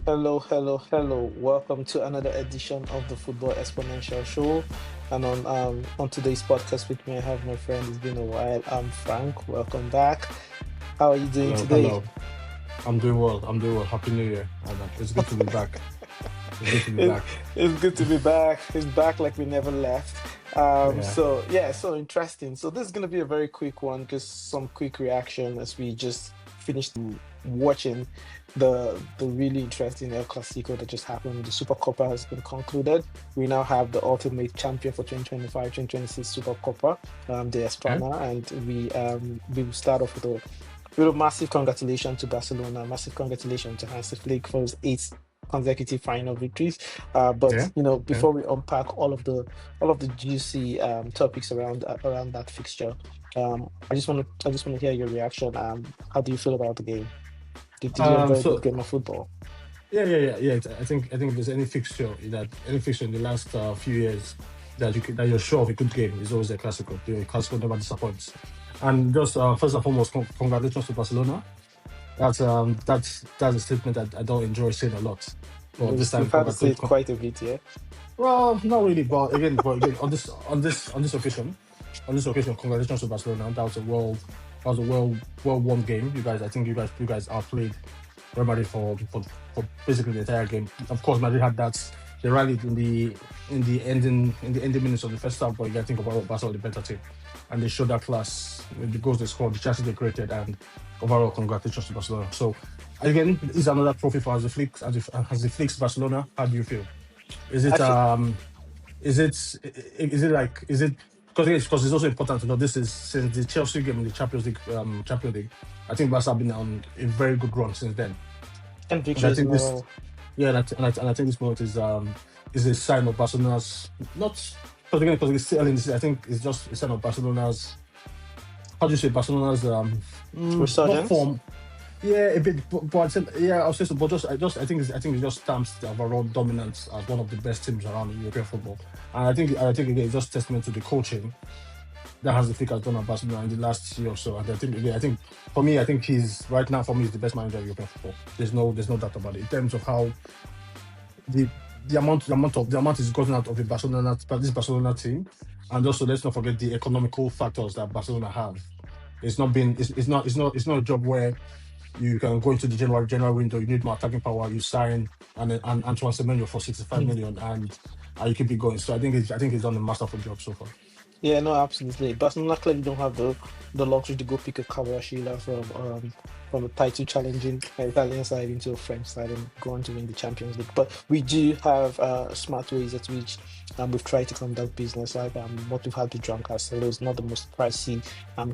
Hello, hello, hello. Welcome to another edition of the Football Exponential Show. And on today's podcast with me, I have my friend. It's been a while. I'm Frank. Welcome back. How are you doing Hello, today? hello. I'm doing well. I'm doing well. Happy New Year. And it's good to be back. It's good to be It, back. it's good to be back. It's back like we never left. Yeah. So interesting. So this is gonna be a very quick one, just some quick reaction as we just finished watching the really interesting El Clasico that just happened. The Supercup has been concluded. We now have the ultimate champion for 2025-2026 Supercup, the Yeah. Espana, and we will start off with a massive congratulations to Barcelona, massive congratulations to Hansi Flick for his eighth consecutive final victories. But Yeah. Yeah. before we unpack all of the juicy topics around that fixture, I just want to hear your reaction. How do you feel about the game? Did you enjoy a good So game of football? yeah. I think if there's any fixture in the last few years that you're sure of a good game is always a Clásico. The Clásico never disappoints. And just first and foremost, congratulations to Barcelona. That's a statement that I don't enjoy saying a lot. But this You've time, had to say it quite a bit, yeah. well, not really, but again, on this occasion, congratulations to Barcelona. That was a well won game. I think you guys outplayed Real Madrid for basically the entire game. Of course, Madrid had that. They rallied in the ending minutes of the first half, but you got to think about Barca were the better team, and they showed that class with the goals they scored, the chances they created, and overall congratulations to Barcelona. So again, this is another trophy for as the Flicks Barcelona. How do you feel? Is I it feel is it because it's also important to know this is since the Chelsea game in the Champions League. I think Barca have been on a very good run since then, and and I victories in think a this row. yeah, and I think this moment is a sign of Barcelona's not because it's still early in the season. I think it's just a sign of Barcelona's how do you say Barcelona's not Resurgence. form. Yeah, a bit, but yeah, I'll say so. But I think it just stamps the overall dominance as one of the best teams around in European football. And I think again, it's just testament to the coaching that has the Flick has done at Barcelona in the last year or so. And I think again, I think for me, I think he's right now for me he's the best manager in European football. There's no doubt about it in terms of how the the amount is gotten out of this Barcelona team, and also let's not forget the economical factors that Barcelona have. It's not a job where you can go into the January window. You need more attacking power. You sign and Antoine Semenyo for 65 million, and you keep it going. So I think he's done a masterful job so far. Yeah, no, absolutely. Barcelona clearly don't have the luxury to go pick a Kawashila from a title challenging Italian side into a French side and go on to win the Champions League. But we do have smart ways at which we've tried to conduct business. Like what we've had with John Castelo is not the most pricey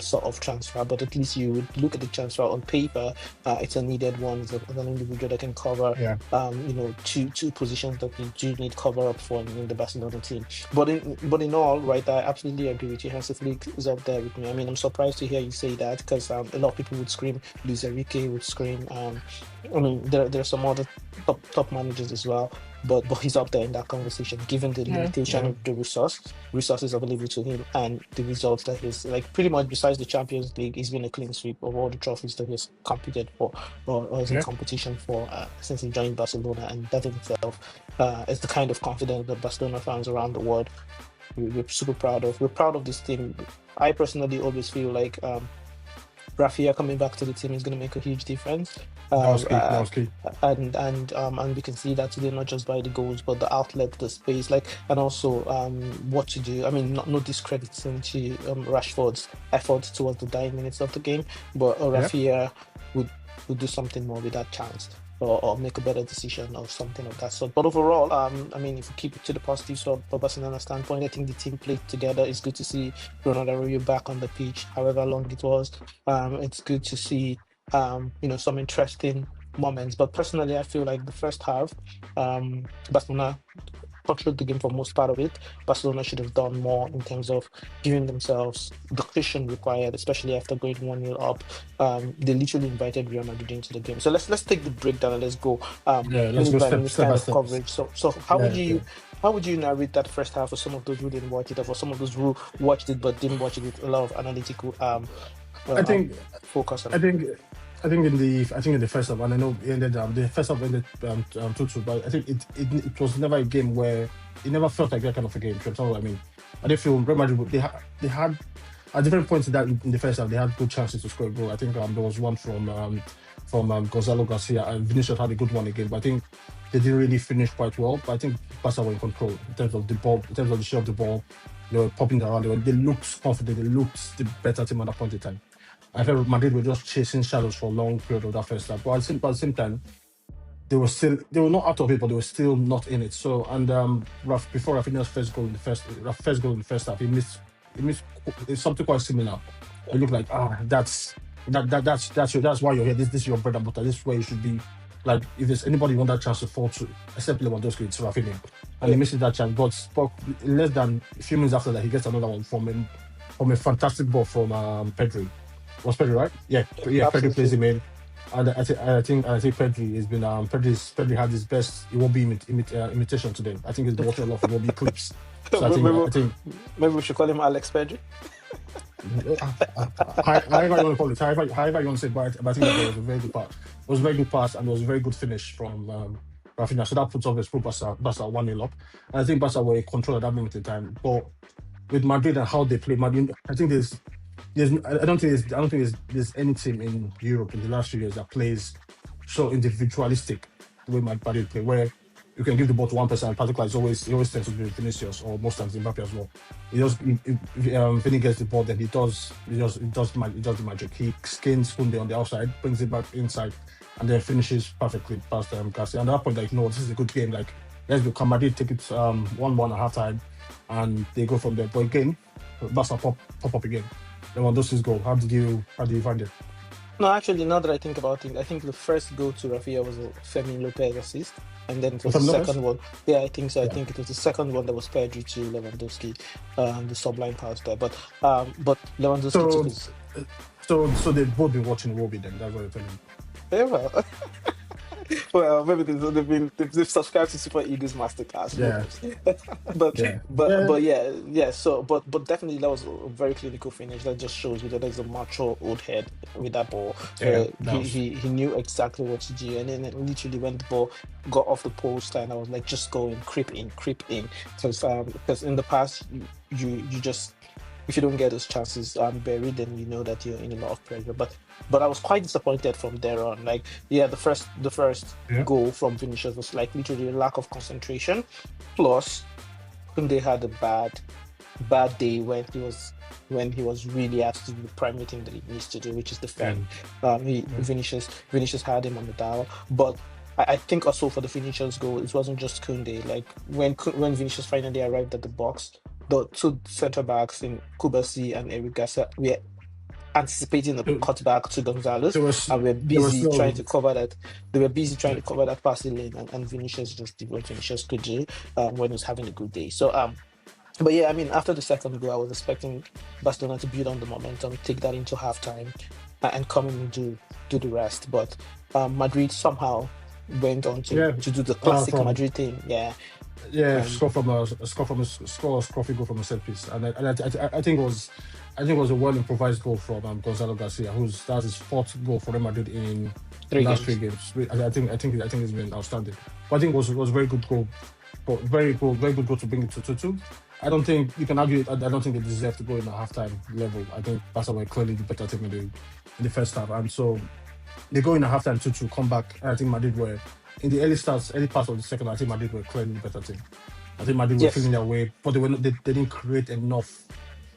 sort of transfer, but at least you would look at the transfer on paper. It's a needed one. It's an individual that can cover Yeah. two positions that we do need cover up for in the Barcelona team. But in all, right, I absolutely agree with you. Hansi Flick is up there with me. I mean, I'm surprised to hear you say that because a lot of people would scream. Luis Enrique would scream. I mean, there are some other top managers as well, but he's up there in that conversation given the Yeah. limitation Yeah. of the resources available to him and the results that he's like. Pretty much besides the Champions League, he's been a clean sweep of all the trophies that he's competed for or is in Yeah. competition for since he joined Barcelona, and that in itself is the kind of confidence that Barcelona fans around the world we're super proud of. We're proud of this team. I personally always feel like Rafinha coming back to the team is going to make a huge difference. That was Um, key. That uh, was key. and we can see that today not just by the goals but the outlet, the space, like, and also what to do. I mean, no discrediting to Rashford's efforts towards the dying minutes of the game, but Yeah. Rafinha would would do something more with that chance. Or make a better decision or something of that sort. But overall, I mean, if we keep it to the positive sort of Barcelona standpoint, I think the team played together. It's good to see Ronaldo back on the pitch, however long it was. It's good to see, some interesting moments. But personally, I feel like the first half, Barcelona controlled the game for most part of it. Barcelona should have done more in terms of giving themselves the cushion required, especially after going 1-0 up. They literally invited Real Madrid into the game. So let's take the breakdown and let's go Yeah. Let's minute go by step minute step kind by of step. coverage. So Yeah. Yeah. how would you narrate that first half for some of those who didn't watch it, or for some of those who watched it but didn't watch it with a lot of analytical I think focus on I it? think I think in the first half, and I know it ended the first half ended 2-2, but I think it was never a game where it never felt like that kind of a game. You understand what I mean? I didn't feel Real Madrid they had at different points in the first half they had good chances to score a goal. I think there was one from Gonzalo Garcia, and Vinicius had a good one again, but I think they didn't really finish quite well. But I think Barca were in control in terms of the ball, in terms of the share of the ball. They were popping it around. They looked confident. They looked the better team at that point in time. I felt Madrid were just chasing shadows for a long period of that first half. But at the same time, they were not out of it, but they were still not in it. So and before Rafinha's first goal in the first half, he missed it's something quite similar. It looked like that's why you're here. This is your bread and butter. This is where you should be. Like if there's anybody you want that chance to fall to, except Lewandowski, it's Rafinha, and he Yeah, misses that chance. But less than a few minutes after that, he gets another one from a fantastic ball from Pedri. Was Pedri right? Yeah, yeah, yeah. Pedri plays absolutely. him in, and I think Pedri has been Pedri had his best. It won't be imitation today. I think he's been watching a lot of Iwobi clips. So I think Maybe, I think maybe we should call him Alex Pedri. however you want to call it, however you want to say, but I think that there was a very good pass. It was a very good pass and it was a very good finish from Rafinha. So that puts obvious put Barca 1-0 up. And I think Barca were in control at that moment in time. But with Madrid and how they play, Madrid, I think there's any team in Europe in the last few years that plays so individualistic the way Madrid play, where you can give the ball to one person, and particularly he always tends to be Vinicius or most times Mbappe as well. If Vinny gets the ball, then he does the magic. He skins Kunde on the outside, brings it back inside, and then finishes perfectly past Garcia. And at that point, like, no, this is a good game. Like, let's go. Can Madrid take it 1-1 at halftime, and they go from there. But again, Barca pop up again. Lewandowski's goal. How do you find it? No, actually, now that I think about it, I think the first goal to Rafinha was a Femi Lopez assist, and then it was the From Lopez? second one. Yeah, I think so. I Yeah. think it was the second one that was Pedri to Lewandowski, the sublime pass there. But Lewandowski took So his. so they've both been watching Robbie then. That's what you're telling me. Yeah, well, well, maybe they've subscribed to Super Eagles Masterclass. Who Yeah. knows? but Yeah. but Yeah. yeah, yeah. So but definitely that was a very clinical finish. That just shows you that there's a mature old head with that ball. Yeah. That He was he knew exactly what to do, and then literally when the ball got off the post, and I was like, just go in, creep in, because in the past you just if you don't get those chances buried, then you know that you're in a lot of pressure. But I was quite disappointed from there on. Like, yeah, the first yeah. goal from Vinicius was like literally a lack of concentration. Plus, Kunde had a bad day when he was really asked to do the primary thing that he needs to do, which is Yeah. defend. Yeah. Vinicius had him on the dial, but. I think also for the Vinicius goal, it wasn't just Kunde. Like when Vinicius finally arrived at the box, the two centre backs in Kubasi and Eric Garcia were anticipating a There cutback to Gonzalez, there was and we're there was busy trying no to cover that. They were busy trying to cover that passing lane, and Vinicius just did what Vinicius could do when he was having a good day. But yeah, I mean, after the second goal, I was expecting Barcelona to build on the momentum, take that into halftime, and come in and do the rest. But Madrid somehow went on to yeah. do the Uh, classic from Madrid thing. Yeah, Yeah, um, score a scruffy goal from a set piece, and I think it was a well improvised goal from Gonzalo Garcia, that's his fourth goal for Real Madrid in the three last three games. games. I think it's been outstanding. But I think it was a very good goal, but very good goal to bring it to 2-2. I don't think you can argue. I don't think they deserve to go in a halftime level. I think Barca were clearly the better team in the first half, and so they go in a halftime 2-2, come back. And I think Madrid were in the early parts of the second. I think Madrid were clearly the better team. I think Madrid were Yes. feeling their way, but they didn't create enough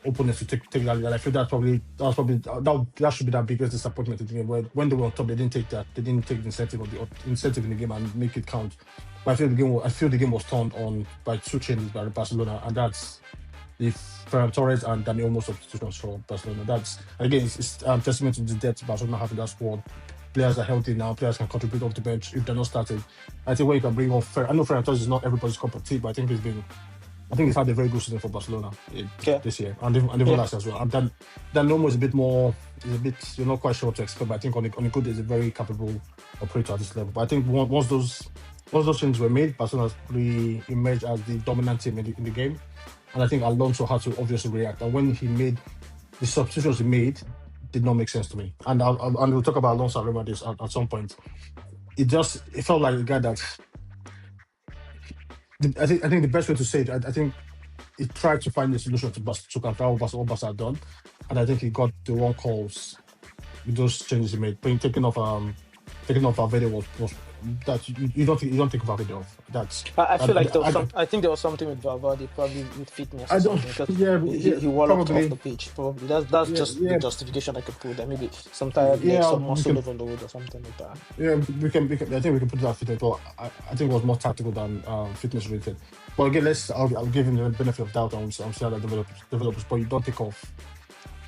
opponents to take that lead. And I feel that should be that biggest disappointment in the game. Where when they were on top, they didn't take that. They didn't take the incentive in the game and make it count. But I feel the game was turned on by two changes by Barcelona, and that's the Ferran Torres and Dani Olmo substitutions for Barcelona. That's again, it's testament to the depth Barcelona have in that squad. Players are healthy now. Players can contribute off the bench if they're not starting. I think when you can bring on I know Ferran Torres is not everybody's cup of tea, but I think he's had a very good season for Barcelona Yeah. this year and even Yeah. last year as well. And Dan Olmo is a bit you're not quite sure what to expect. But I think on the good is a very capable operator at this level. But I think once those changes were made, Barcelona really emerged as the dominant team in the game. And I think Alonso had to obviously react. And when he made the substitutions he made, did not make sense to me. And and we'll talk about Alonso and Real Madrid at some point. It felt like a guy that I think the best way to say it, I think he tried to find a solution to counter what Barca had done, and I think he got the wrong calls with those changes he made. Being taking off Valverde was that you don't think Valverde off. I feel like there was I, some. I think there was something with Valverde, probably with fitness I or don't something, because yeah he walloped off the probably pitch. Probably that's yeah just the yeah justification I could put there. Maybe some tired legs, yeah some we muscle can overload, or something like that. we can I think we can put that fitness, but I think it was more tactical than fitness related. But again, I'll give him the benefit of doubt on see how that develops. But you don't take off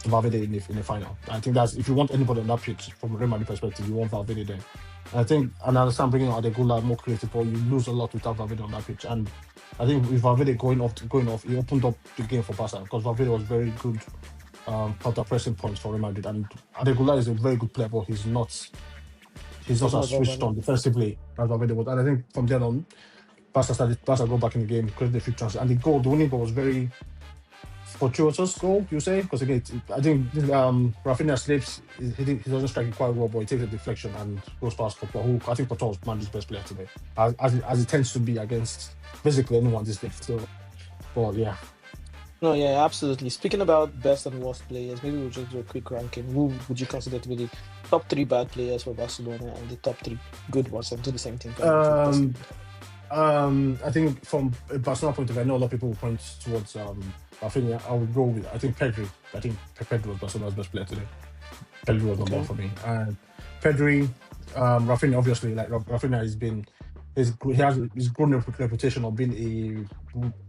Valverde in the final. I think that's if you want anybody on that pitch from a Real Madrid perspective, you want Valverde there. I think, and I understand bringing out Adegula more creative, but you lose a lot without Valverde on that pitch. And I think with Valverde going off, he opened up the game for Barca because Valverde was very good counter pressing points for Real Madrid. And Adegula is a very good player, but he's not It's as not switched Valverde. on defensively as Valverde was. And I think from then on, Barca go back in the game, created a few chances, and the winning goal was very fortuitous goal, you say? Because again, I think Rafinha slips. He doesn't strike it quite well, but he takes a deflection and goes past Courtois, who I think Courtois was Man's best player today, as it tends to be against basically anyone this day. So, but yeah, No, yeah, absolutely. Speaking about best and worst players, maybe we'll just do a quick ranking. Who would you consider to be the top three bad players for Barcelona and the top three good ones? And do the same thing for Madrid. um, I think from a Barcelona point of view, I know a lot of people will point towards Rafinha. I would go with I think Pedri. I think Pedri was Barcelona's best player today. Pedri was number one Okay. for me. And Pedri, Rafinha, obviously, like Rafinha has been, he's grown a reputation of being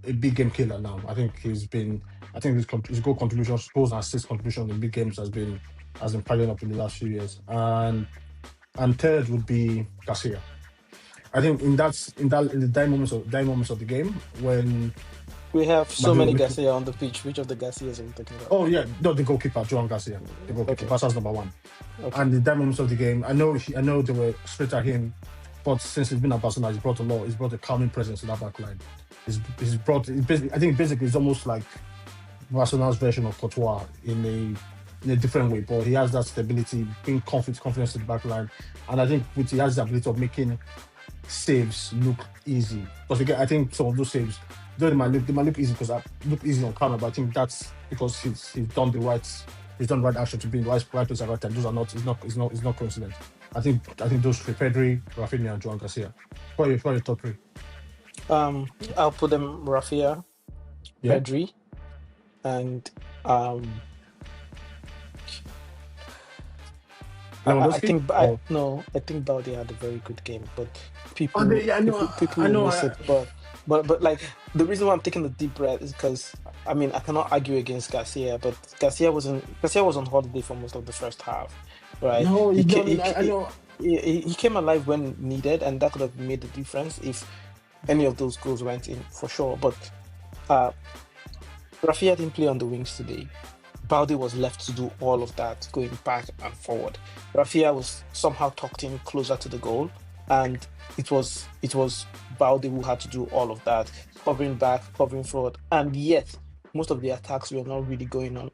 a big game killer now. I think his goal contributions, goals and assist contributions in big games has been piling up in the last few years. And third would be Garcia. I think in the dying moments of the game when We have so Madrid many look, Garcia on the pitch. Which of the Garcias are we talking about? oh yeah, no, the goalkeeper, Joan Garcia, the goalkeeper, Okay. Barca's number one. Okay. And the dying moments of the game, I know they were straight at him, but since he's been at Barcelona, he's brought a calming presence to that back line. He's brought, I think basically it's almost like Barcelona's version of Courtois in a different way, but he has that stability, bring confidence to the back line, and I think he has the ability of making saves look easy. Because again, I think some of those saves, though they might look easy because I look easy on camera, but I think that's because he's done the right action to be in the right place at the right time. Those are not it's not coincidence. I think those three, Pedri, Rafinha, and Joan Garcia. For your top three. I'll put them Rafinha, Yeah. Pedri, and um I Lewandowski? think I Oh, no, I think Balde had a very good game, but yeah, people I will know. miss it. But like the reason why I'm taking the deep breath is because I mean I cannot argue against Garcia, but Garcia was on holiday for most of the first half, right? No, He no, ca- no, I know. he came alive when needed, and that could have made the difference if any of those goals went in for sure. But uh, Rafinha didn't play on the wings today. Balde was left to do all of that, going back and forward. Rafinha was somehow tucked in closer to the goal, and it was Balde who had to do all of that, covering back, covering forward, and yet most of the attacks were not really going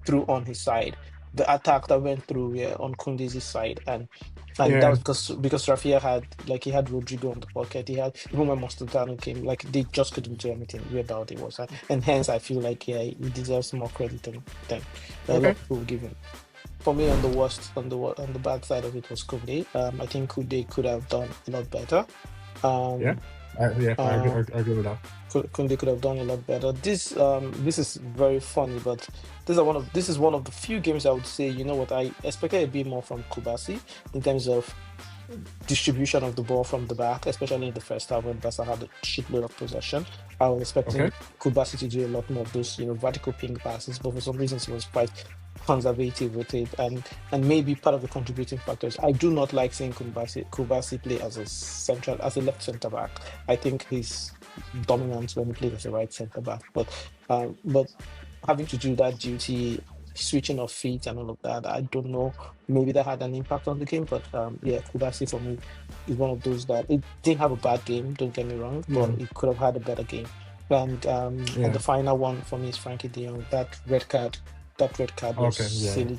through on his side. The attack that went through were on Kunde's side, and that Yeah, was because Rafinha he had Rodrigo on the pocket. He had even when Mostantano came, like they just couldn't do anything where Balde was, and hence I feel like yeah, he deserves more credit than a lot okay. of people will give him. For me, on the bad side of it was Kunde. I think Kunde could have done a lot better. Yeah. Um, I agree, uh, I agree with that. Kunde could have done a lot better. This is very funny, but this is one of the few games I would say, you know what, I expected a bit more from Kubasi in terms of distribution of the ball from the back, especially in the first half when Barca had a shitload of possession. I was expecting Okay. Kubasi to do a lot more of those, vertical ping passes, but for some reasons he was quite conservative with it, and maybe part of the contributing factors. I do not like seeing Kubasi play as a left centre back. I think he's dominant when he played as a right centre back, but having to do that duty, switching of feet and all of that, I don't know. Maybe that had an impact on the game, but yeah, Kubasi for me is one of those that it didn't have a bad game. Don't get me wrong, but Yeah. it could have had a better game. And Yeah. the final one for me is Frankie De Jong. That red card. that red card was Okay, yeah, silly.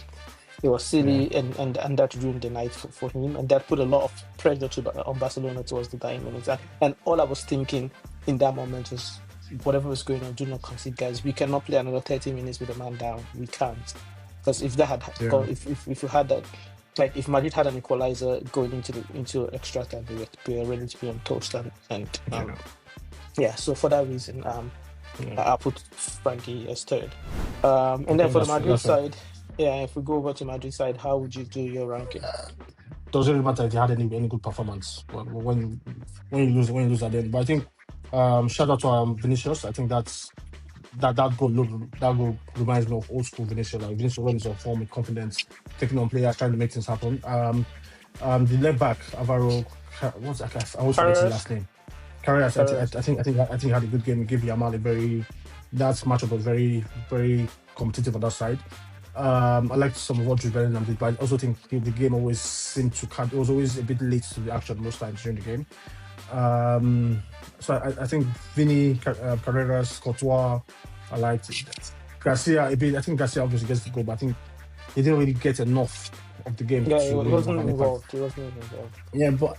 It was yeah, silly, and that ruined the night for him, and that put a lot of pressure on Barcelona towards the dying minutes. And all I was thinking in that moment was, whatever was going on, do not concede, guys. We cannot play another 30 minutes with a man down. We can't, because if that had yeah, gone, if we had that, like if Madrid had an equalizer going into extra time, we were ready to be on toast, and yeah, yeah. So for that reason, yeah. I put Frankie as third. And then Okay, for the Madrid that's right. side, yeah, if we go over to Madrid side, how would you do your ranking? Doesn't really matter if you had any good performance when you lose at the end. But I think shout out to Vinicius. I think that goal reminds me of old school Vinicius. Like Vinicius when he's on form with confidence, taking on players, trying to make things happen. The left back Alvaro, what's I always forget his Perez, last name. Carreras, Perez. I think he had a good game. He gave Yamal a very that matchup was very competitive on that side. I liked some of what Jude Bellingham did, but I also think the game always seemed to cut. It was always a bit late to the action most times during the game. So I think Vinny, Carreras, Courtois, I liked it. Garcia a bit. I think Garcia obviously gets the goal, but I think he didn't really get enough of the game Yeah, he to really have wasn't an impact. involved. He wasn't even involved. Yeah, but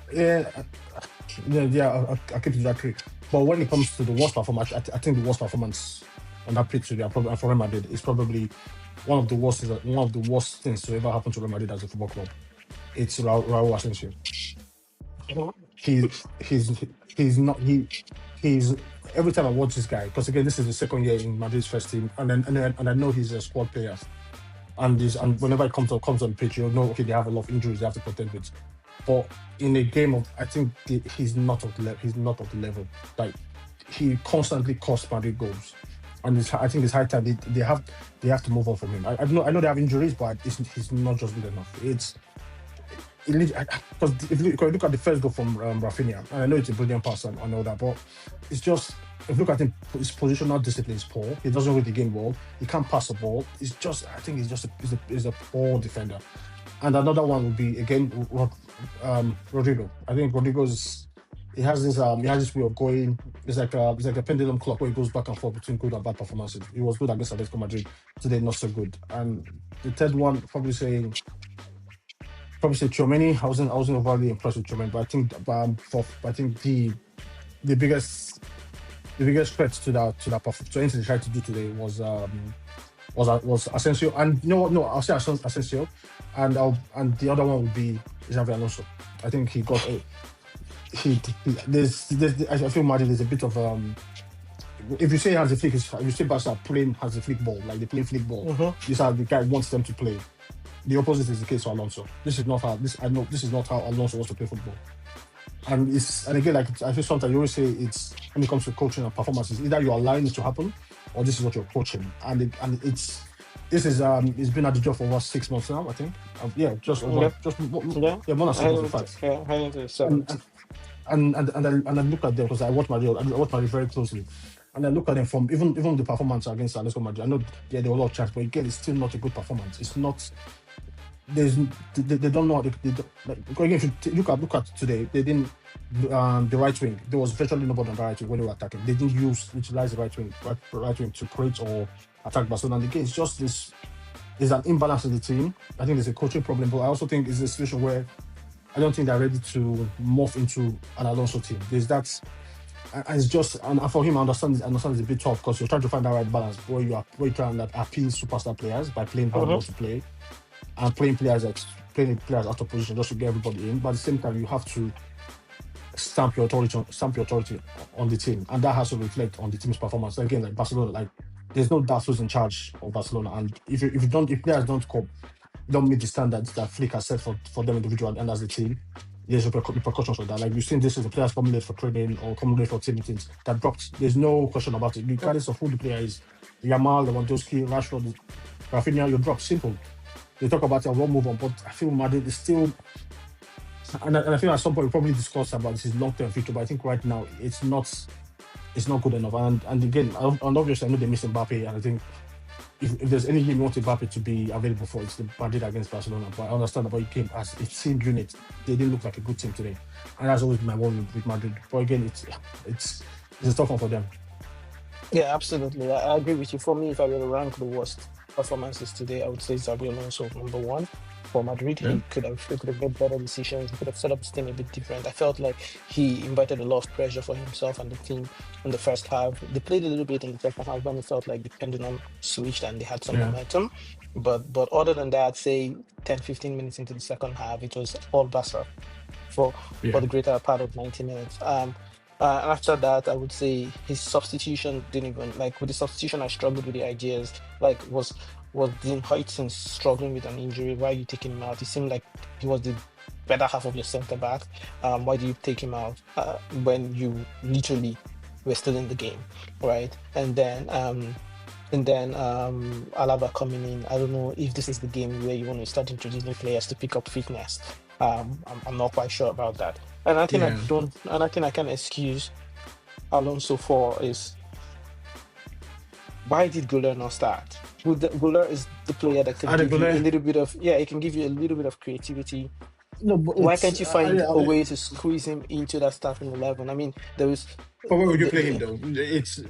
I keep to agree. But when it comes to the worst performance, I think the worst performance on that pitch today, probably for Real Madrid, is probably one of the worst things to ever happen to Real Madrid as a football club. It's Raúl Asensio. Mhm. He he's not he's every time I watch this guy, because again this is the second year in Madrid's first team, and I know he's a squad player, and whenever it comes on pitch, you know, okay, they have a lot of injuries they have to contend with. But in a game of, I think he's not of the level. He's not of the level. Like he constantly costs Madrid goals, and I think it's high time they have to move on from him. I know they have injuries, but he's not just good enough. Because if you look at the first goal from RAPHINHA, and I know it's a brilliant pass and I know that, but it's just, if you look at him, his positional discipline is poor. He doesn't read the game well. He can't pass the ball. It's just, I think he's a poor defender. And another one would be again Rodrigo. I think he has this way of going. It's like a pendulum clock where he goes back and forth between good and bad performances. He was good against Atletico Madrid, today not so good. And the third one probably say Tchouaméni. I wasn't overly impressed with Tchouaméni, but I think the biggest threat to anything they tried to do today was Asensio. And you know what? No, I'll say Asensio, and the other one would be Xavi Alonso. I think he got a there's I feel Madrid is a bit of if you say has a flick, if you say Barca playing has a flick ball, like they play flick ball. Mhm. This is how the guy wants them to play. The opposite is the case for Alonso. This is not how Alonso wants to play football. And again, like I feel sometimes you always say, it's when it comes to coaching and performances, either you're allowing it to happen or this is what you're coaching. It's been at the job for over 6 months now, I think. Yeah, Yeah, yeah. more than 6 months in fact. Heading into the And seventh. I look at them because I watch Madrid very closely. And I look at them from even the performance against Atletico Madrid. I know there were a lot of chances, but again, it's still not a good performance. It's not. They don't know how they don't, like, again, if you look at today, they didn't the right wing. There was virtually nobody on the right wing when they were attacking. They didn't utilize the right wing to create or attack Barcelona. And again, it's just this. There's an imbalance in the team. I think there's a coaching problem, but I also think it's a situation where I don't think they're ready to morph into an Alonso team. There's that, and it's just, and for him, I understand it's a bit tough because you're trying to find that right balance where you're trying to appeal superstar players by playing how they want to play and playing players out of position just to get everybody in. But at the same time, you have to stamp your authority on the team, and that has to reflect on the team's performance. So again, like Barcelona, like there's no doubt who's in charge of Barcelona, and if players don't meet the standards that Flick has set for them individually and as a team, there's repercussions for that. Like we've seen this as the players coming late for training or coming late for team meetings that dropped. There's no question about it. Regardless of who the player is, Yamal, Lewandowski, Rashford, Rafinha, you drop simple. They talk about it, I won't move on, but I feel Madrid is still, and I feel at some point we probably discussed about this long-term future, but I think right now it's not good enough. And again, and obviously I know they miss Mbappe, and I think if there's any game you want Mbappe to be available for, it's the Madrid against Barcelona. But I understand about it came as a team unit. They didn't look like a good team today, and that's always been my worry with Madrid. But again, it's a tough one for them. Yeah, absolutely. I agree with you. For me, if I were to rank the worst, performances today, I would say Xabi Alonso number one. For Madrid, Yeah, he could have made better decisions. He could have set up his team a bit different. I felt like he invited a lot of pressure for himself and the team in the first half. They played a little bit in the second half when it felt like the pendulum switched and they had some yeah, momentum. But other than that, say 10, 15 minutes into the second half, it was all Barca for yeah. the greater part of 90 minutes. And after that, I would say his substitution didn't even like with the substitution. I struggled with the ideas. Like was Dean Huijsen struggling with an injury? Why are you taking him out? It seemed like he was the better half of your centre back. Why do you take him out when you literally were still in the game, right? And then Alaba coming in. I don't know if this is the game where you want to start introducing players to pick up fitness. I'm not quite sure about that. And I think I Yeah. don't, and I think I can excuse Alonso for is why did Guler not start? Guler is the player that can give you a Adebayo. little bit of, yeah, it can give you a little bit of creativity. No, but Why it's can't you find a way to squeeze him into that starting 11? I mean, there was but where would you play him the, though? It's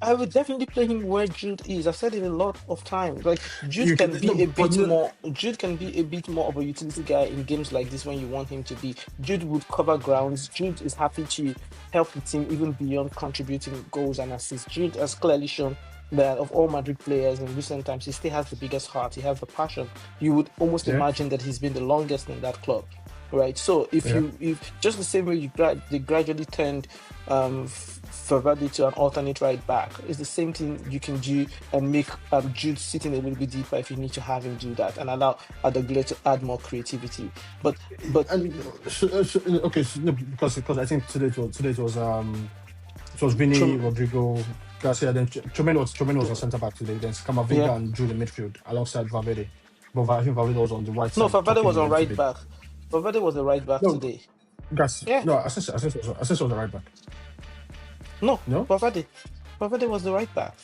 I would definitely play him where Jude is. I've said it a lot of times. Like you Jude can can be no, a but bit no, more. Jude can be a bit more of a utility guy in games like this when you want him to be. Jude would cover grounds. Jude is happy to help the team even beyond contributing goals and assists. Jude has clearly shown that of all Madrid players in recent times, he still has the biggest heart. He has the passion. You would almost yeah, imagine that he's been the longest in that club. Right, so yeah. if just the same way they gradually turned Favadi to an alternate right back, it's the same thing you can do and make Jude sitting a little bit deeper if you need to have him do that and allow Adegule to add more creativity. But And okay, no, because I think it was Vinny, Trum, Rodrigo, Garcia, then Tremendo was a centre back today. Then yeah, Camavinga and Jude in midfield alongside Valverde. But I think Valverde was on the right no, side, Favadi tucking was him on into right the back. Favadi was the right back no today. Gas Yeah, no assist was the right back. no, No, Favadi was the right back.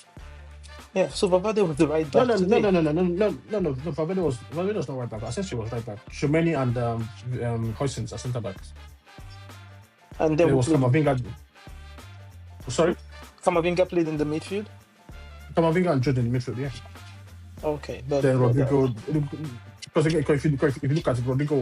Yeah, so Favadi was the right no, back no, no, no, today, no, no, no, no, no, no. Valverde was not right back. Assist was right back. Shomeni and Hoysens are centre backs. and then There we was played. Camavinga. Sorry, Kamavinga played in the midfield. Camavinga and Jude in midfield. Yeah. Okay, Then but Rodrigo, because again, if you look at it, Rodrigo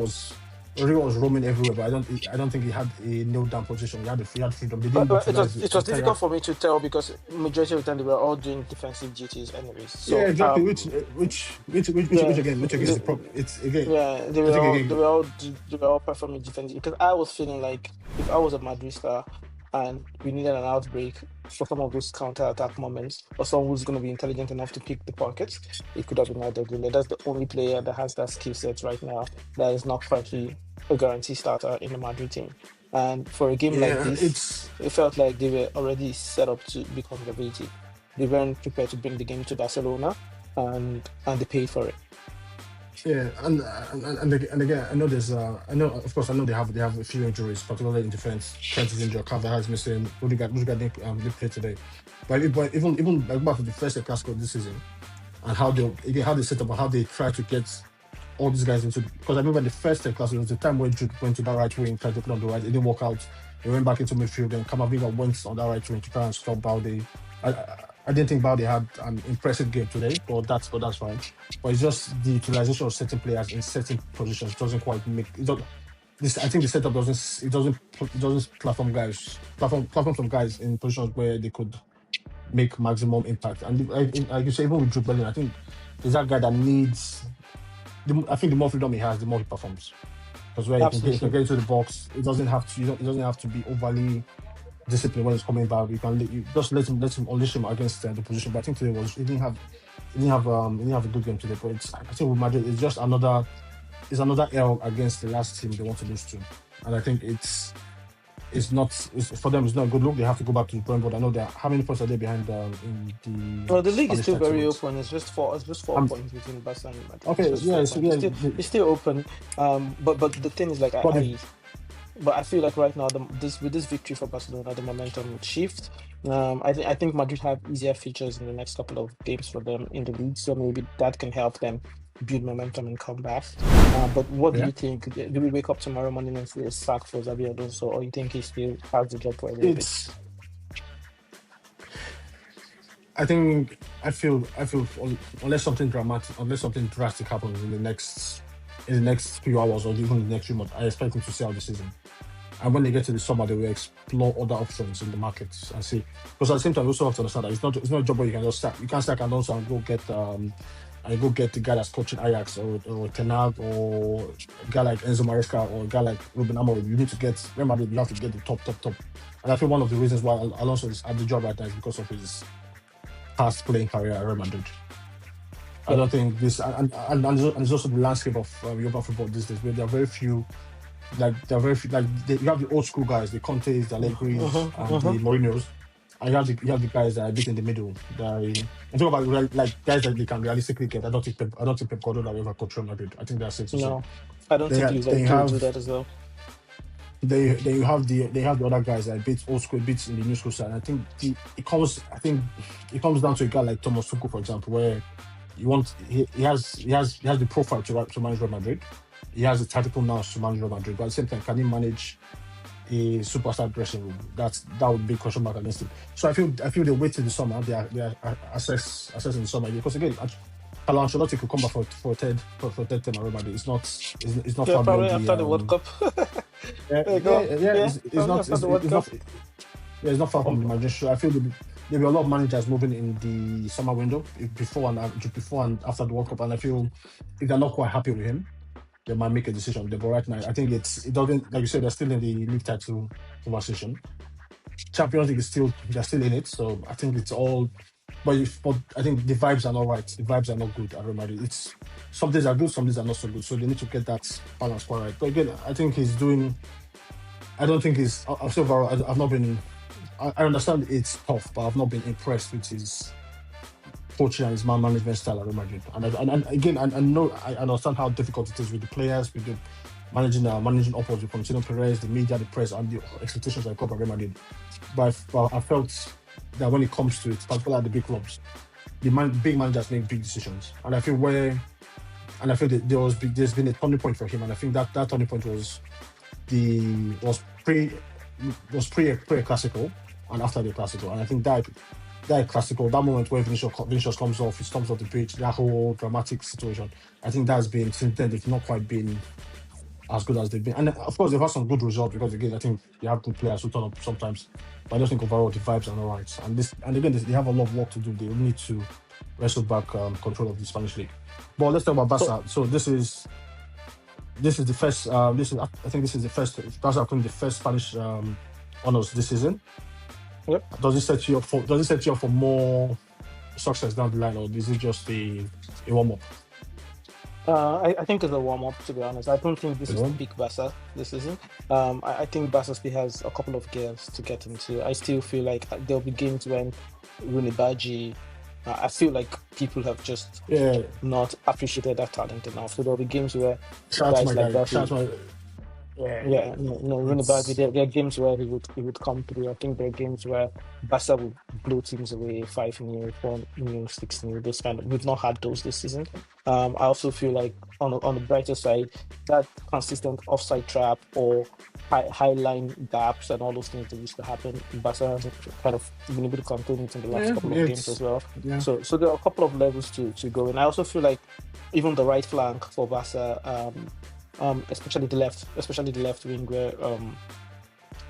was roaming everywhere, but I don't think he had a nailed down position. He had freedom. They didn't It utilize was his it was entire. difficult for me to tell because majority of the time they were all doing defensive duties anyways. Yeah, So exactly. Which yeah, again, is the the, problem? It's again, yeah, I think they again, were all they were all performing defensively because I was feeling like if I was a Madrid star and we needed an outbreak for some of those counter attack moments or someone who's going to be intelligent enough to pick the pockets, it could have been Adegule. That's the only player that has that skill set right now that is not currently a guarantee starter in the Madrid team. And for a game like yeah, this, it's it felt like they were already set up to be conservative. They weren't prepared to bring the game to Barcelona, and they paid for it. yeah, and again, I know I know of course I know they have a few injuries, particularly in defense. Trent is injured, Carvajal is missing. Rudiger didn't play today, but even like back to the first Clásico this season and how they set up and how they try to get all these guys into because I remember the first class it was the time when Jude went to that right wing, tried to play on the right, it didn't work out. He went back into midfield, and Camavinga went on that right wing to try and stop Balde. I didn't think Balde had an impressive game today, but that's fine. But it's just the utilization of certain players in certain positions doesn't quite make it. This I think the setup doesn't platform some guys in positions where they could make maximum impact. And like you say, even with Jude Bellingham, I think is that guy that needs I think the more freedom he has, the more he performs. Because where he can Absolutely. get into the box, it doesn't have to be overly disciplined when it's coming back. You just let him unleash him against the position. But I think today was he didn't have a good game today. But I think with Madrid, it's another L against the last team they want to lose to, and I think for them it's not a good look. They have to go back to the drawing board. I know they're how many points are they behind in Well, the the league is Spanish still title very race? open. It's just four. It's just 4 points between Barca and Madrid. It's Okay, just yeah, four so points. yeah, It's still open. But the thing is, like but the, but I feel like right now, with this victory for Barcelona, the momentum would shift. I think Madrid have easier features in the next couple of games for them in the league, so maybe that can help them build momentum and come back. But what do yeah. you think? Do we wake up tomorrow morning and see a sack for Xabi Alonso, or you think he still has the job for a little bit? It's I feel unless something dramatic, unless something drastic happens in the next few hours or even in the next few months, I expect him to see out the season. And when they get to the summer, they will explore other options in the markets and see. Because at the same time, you also have to understand that it's not a job where you can just sack. You can't sack and also go get the guy that's coaching Ajax or Ten Hag or a guy like Enzo Maresca or a guy like Ruben Amorim. You need to get Real Madrid. You have to get the top. And I think one of the reasons why Alonso is at the job right now is because of his past playing career at Real Madrid. I Yeah. don't think this, and it's also the landscape of European football these days, where there are very few, you have the old school guys, the Contes, the Allegris, and the Mourinhos, and you have the guys that are a bit in the middle. I'm talking about like guys that they can realistically get. I don't think Pep Guardiola will ever coach Real Madrid. I think that's safe to say. No, I don't They think ha- he's they able to do have that as well. they have the other guys that are a bit old school, a bit in the new school side. I think it comes down to a guy like Thomas Tuchel, for example, where he has the profile to manage Real Madrid. He has the tactical nous to manage Real Madrid, but at the same time, can he manage a superstar dressing room? That would be a question mark against him. So I feel they wait till the summer. They are assessing the summer because again, Carlo Ancelotti could come back for third term at Real Madrid. It's not Yeah, far beyond probably the after the World Cup. yeah, There you yeah, go. yeah. Yeah, It's probably not after the World Cup. it's not far from the imagination. I feel there'll be a lot of managers moving in the summer window before and after the World Cup, and I feel if they're not quite happy with him, they might make a decision. But right now, I think it doesn't, like you said, they're still in the league title conversation. Champions League they're still in it, so I think it's all. But I think the vibes are not right. The vibes are not good at Real Madrid. It's some days are good, some days are not so good. So they need to get that balance quite right. But again, I think he's doing. I don't think he's. I've still overall, I've not been. I understand it's tough, but I've not been impressed with his coaching and his man management style at Real Madrid. And again, I know I understand how difficult it is with the players, with the managing upwards with Florentino Perez, the media, the press, and the expectations that come at Real Madrid. But I felt that when it comes to it, particularly at the big clubs, big managers make big decisions, and I feel that there's been a turning point for him, and I think that turning point the was pre pre Clasico and after the Clasico, and I think that Clasico, that moment where Vinicius comes off, he stomps off the pitch, that whole dramatic situation, I think that's been since then they've not quite been as good as they've been, and of course they've had some good results because again I think they have good players who turn up sometimes, but I just think overall the vibes are not right, and again they have a lot of work to do. They need to wrestle back control of the Spanish league. But let's talk about So, Barca. So this is the first. I think this is the first. Barca are the first Spanish honors this season. yep. Does it set you up for more success down the line, or is it just a warm up? I think it's a warm up, to be honest. I don't think this You is the know? big Barca this season. I think Barca still has a couple of games to get into. I still feel like there'll be games when Rooney Badji, I feel like people have just Yeah. not appreciated that talent enough. So there'll be games where Shout out to guys my like guy. that Shout will, out to my. Yeah, yeah, yeah. no, Rooney Badji, It's there are games where he would come through. I think there are games where Barca will blow teams away 5-0, 4-0, 6-0, those kind of. We've not had those this season. I also feel like on the brighter side, that consistent offside trap or high line gaps and all those things that used to happen, Barca has kind of been able to contain it in the last yeah, couple yeah, of games as it's well. yeah. So there are a couple of levels to go, and I also feel like even the right flank for Barca, especially the left wing where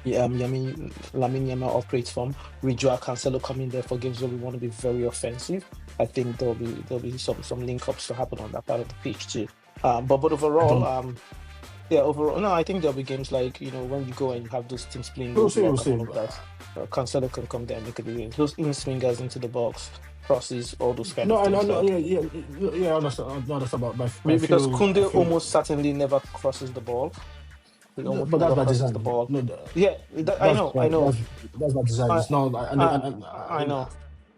Lamine Yamal operates from. With Joao Cancelo coming there for games where we want to be very offensive. I think there'll be some link ups to happen on that part of the pitch too. But I overall, don't. yeah, overall, no, I think there'll be games like when you go and you have those teams playing low We'll see. We'll block and see. all of that. Cancelo can come there and make a difference. Those in swingers into the box, crosses, all those kind No, of I know. things. No, Like yeah. I understand. I understand. But I because feel. I Kunde feel. almost certainly never crosses the ball. He No, almost but that's never by crosses the design. ball. No, Yeah, I that's know, I by know. that's by design. I, It's not. I know.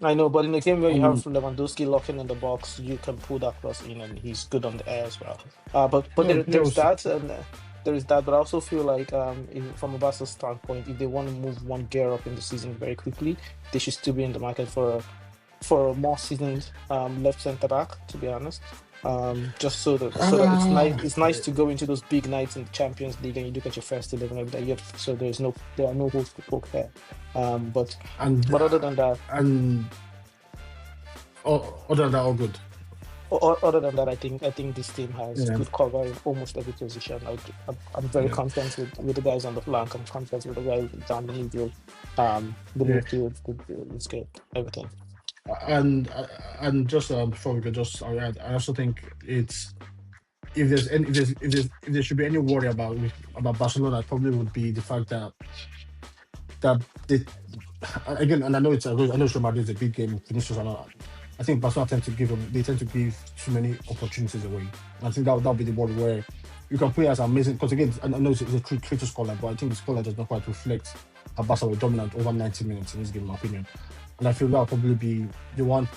I know, but in a game where you have And Lewandowski locking in the box, you can pull that cross in, and he's good on the air as well. But yeah, yeah, there's that, and there is that. But I also feel like, from a Barca standpoint, if they want to move one gear up in the season very quickly, they should still be in the market for a more seasoned left centre back. To be honest, just so that it's nice to go into those big nights in the Champions League and you look at your first 11 of that. Yep. So there are no holes to poke there. But and other than that, and Other than that, all good. Other than that, I think this team has Yeah, good cover in almost every position. I'm very yeah, confident with the guys on the flank. I'm confident with the guys down the midfield. The yeah. midfield, it's good. Everything. And just before we go, just I also think it's if there's any if there should be any worry about Barcelona, it probably would be the fact that they again, and I know Real Madrid is a big game, Vinicius and all. I think Barcelona tend to give too many opportunities away. I think that'll be the one where you can play as amazing because again, I know it's a tricky scoreline, but I think the scoreline does not quite reflect how Barca were dominant over 90 minutes in this game, in my opinion. And I feel that'll probably be the one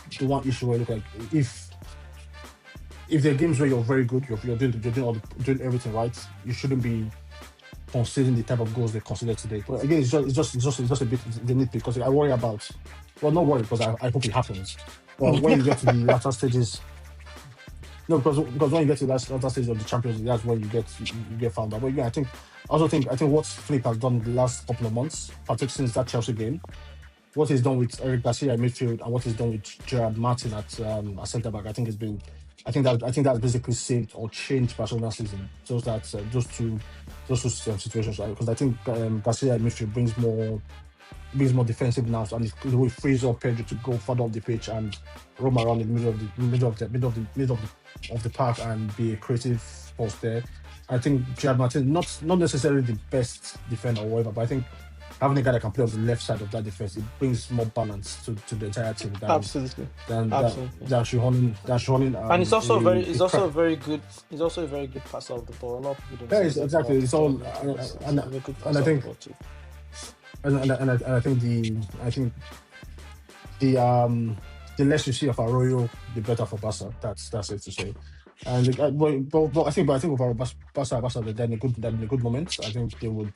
issue where look like if there are games where you're very good, doing everything right, you shouldn't be considering the type of goals they considered today. But again, it's just a bit the nitpick because I worry about well, not worry because I hope it happens. But when you get to the latter stages, no, because when you get to the latter stage of the Champions League, that's when you get found out. But again, I think what Flip has done the last couple of months, particularly since that Chelsea game, what he's done with Eric Garcia at midfield and what he's done with Gerard Martin at centre back, I think has been. I think that's basically saved or changed Barcelona's season. Just that those two situations, right? Because I think Garcia at midfield brings more defensive now, and it will frees up Pedro to go further up the pitch and roam around in the middle of the park and be a creative force there. I think Gerard Martin not necessarily the best defender or whatever, but I think having a guy that can play on the left side of that defense, it brings more balance to the entire team Absolutely, absolutely. than Shonin And it's also very, a crack. it's also a very good passer of the ball. A lot of people don't Yeah, say it's, that exactly. about It's all it's and a very good and I passer of the think ball too. and I think the less you see of Arroyo, the better for Barca. That's it to say. And but I think with our Barca, they're in a good moment. I think they would.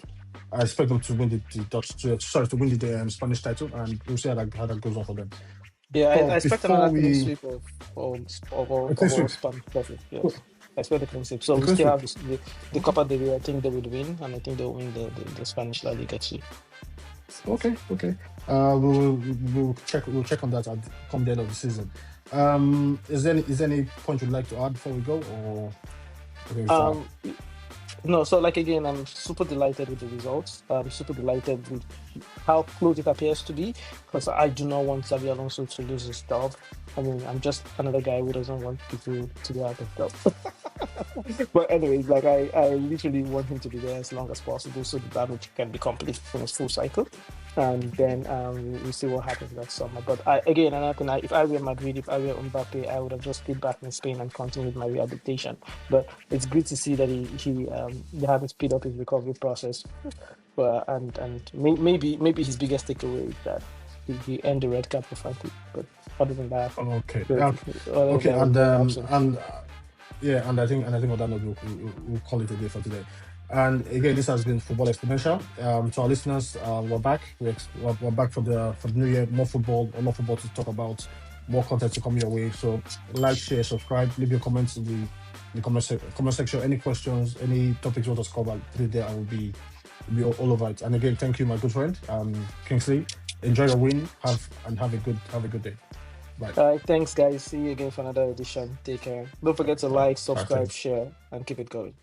I expect them to win the Dutch, to win the Spanish title, and we'll see how that goes on for them. Yeah, I But expect before another clean we sweep a clean of our sweep, span perfect. Yes, I expect a clean sweep. So a we clean still sweep. have the Copa del Rey. I think they would win, and I think they'll win the Spanish La Liga too. Okay, okay. We'll check on that come the end of the season. Is there any point you'd like to add before we go, or okay, fine. Um, No, so like again, I'm super delighted with the results. I'm super delighted with how close it appears to be because I do not want Xabi Alonso to lose his job. I mean, I'm just another guy who doesn't want people to be out of job. But anyways, like I literally want him to be there as long as possible so the damage can be complete from his full cycle. And then we see what happens next summer. But again, another thing, if I were Madrid, if I were Mbappe, I would have just stayed back in Spain and continued my rehabilitation. But it's good to see that they haven't speed up his recovery process. But maybe his biggest takeaway is that he earned the red card for Frankie. But other than that, Okay, good. Other than okay, that, was and very absent. yeah, and I think on that note we'll call it a day for today. And again, this has been Football Exponential. To our listeners, we're back. We're back for the new year. More football to talk about. More content to come your way. So like, share, subscribe, leave your comments in the comment section. Any questions, any topics you want us to cover, put it there. I will be all over it. And again, thank you, my good friend, Kingsley. Enjoy your win. Have a good day. Bye. All right, thanks, guys. See you again for another edition. Take care. Don't forget to like, Bye. subscribe, Thanks. share, and keep it going.